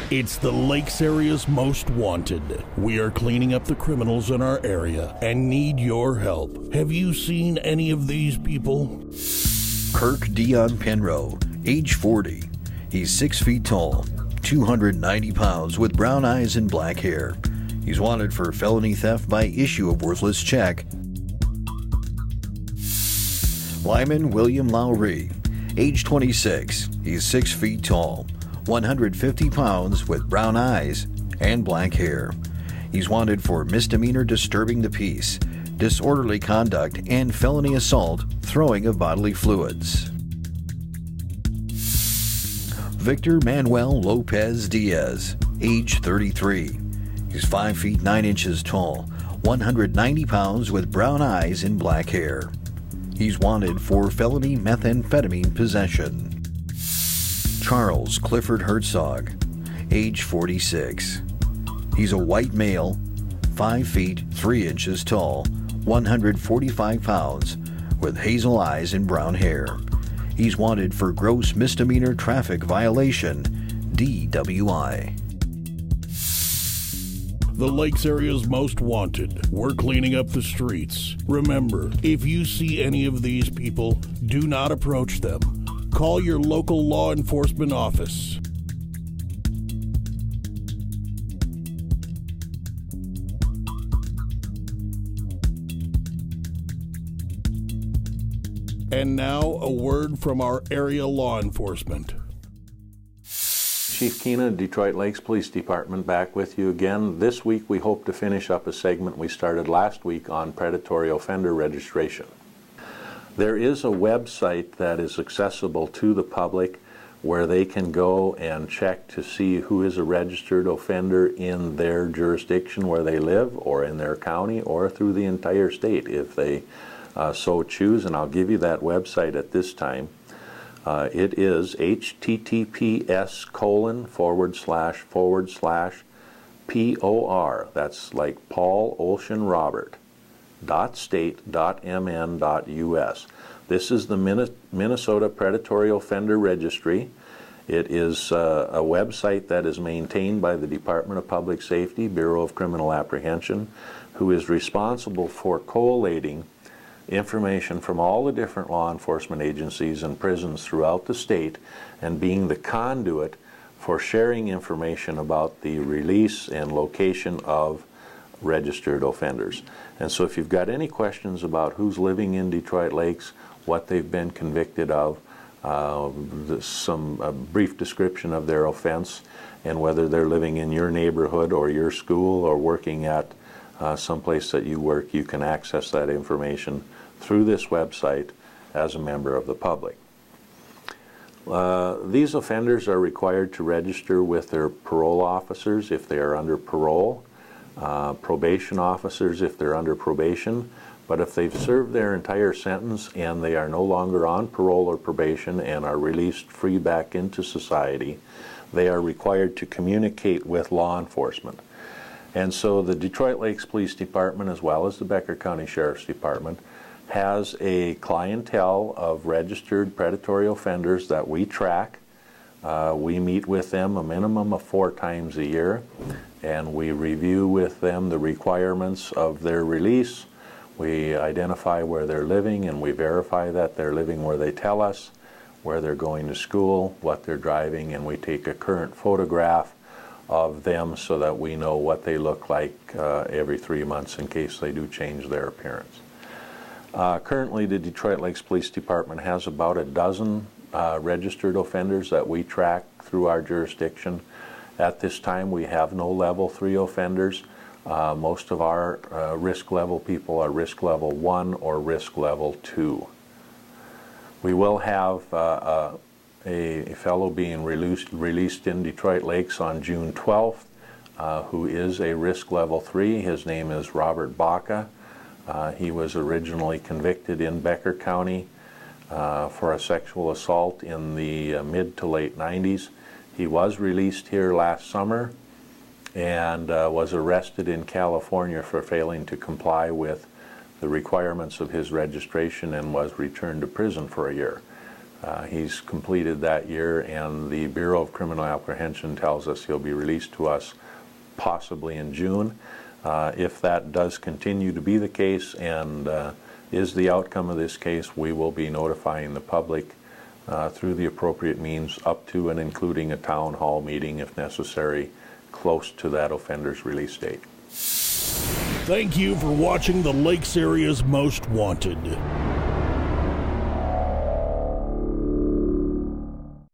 It's the Lakes area's most wanted. We are cleaning up the criminals in our area and need your help. Have you seen any of these people? Kirk Dion Penroe, age 40. He's 6 feet tall, 290 pounds with brown eyes and black hair. He's wanted for felony theft by issue of worthless check. Lyman William Lowry, age 26. He's 6 feet tall, 150 pounds with brown eyes and black hair. He's wanted for misdemeanor disturbing the peace, disorderly conduct, and felony assault, throwing of bodily fluids. Victor Manuel Lopez Diaz, age 33. He's 5 feet 9 inches tall, 190 pounds with brown eyes and black hair. He's wanted for felony methamphetamine possession. Charles Clifford Herzog, age 46. He's a white male, 5 feet 3 inches tall, 145 pounds, with hazel eyes and brown hair. He's wanted for gross misdemeanor traffic violation, DWI. The Lakes area's most wanted. We're cleaning up the streets. Remember, if you see any of these people, do not approach them. Call your local law enforcement office. And now, a word from our area law enforcement. Chief Keena, Detroit Lakes Police Department, back with you again. This week we hope to finish up a segment we started last week on predatory offender registration. There is a website that is accessible to the public where they can go and check to see who is a registered offender in their jurisdiction where they live, or in their county, or through the entire state if they so choose, and I'll give you that website at this time. It is https://POR, that's like Paul Ocean Robert, .state.mn.us. This is the Minnesota Predatory Offender Registry. It is a website that is maintained by the Department of Public Safety, Bureau of Criminal Apprehension, who is responsible for collating information from all the different law enforcement agencies and prisons throughout the state and being the conduit for sharing information about the release and location of registered offenders. And so if you've got any questions about who's living in Detroit Lakes, what they've been convicted of, a brief description of their offense, and whether they're living in your neighborhood or your school or working at someplace that you work, you can access that information through this website as a member of the public. These offenders are required to register with their parole officers if they are under parole, probation officers if they're under probation, but if they've served their entire sentence and they are no longer on parole or probation and are released free back into society, they are required to communicate with law enforcement. And so the Detroit Lakes Police Department, as well as the Becker County Sheriff's Department, has a clientele of registered predatory offenders that we track. We meet with them a minimum of 4 times a year, and we review with them the requirements of their release. We identify where they're living, and we verify that they're living where they tell us, where they're going to school, what they're driving, and we take a current photograph of them so that we know what they look like every 3 months in case they do change their appearance. Currently, the Detroit Lakes Police Department has about a dozen registered offenders that we track through our jurisdiction. At this time, we have no level 3 offenders. Most of our risk level people are risk level 1 or risk level 2. We will have a fellow being released in Detroit Lakes on June 12th, who is a risk level 3. His name is Robert Baca. He was originally convicted in Becker County for a sexual assault in the mid to late 90s. He was released here last summer and was arrested in California for failing to comply with the requirements of his registration and was returned to prison for a year. He's completed that year, and the Bureau of Criminal Apprehension tells us he'll be released to us possibly in June. If that does continue to be the case and is the outcome of this case, we will be notifying the public through the appropriate means, up to and including a town hall meeting if necessary, close to that offender's release date. Thank you for watching the Lakes Area's Most Wanted.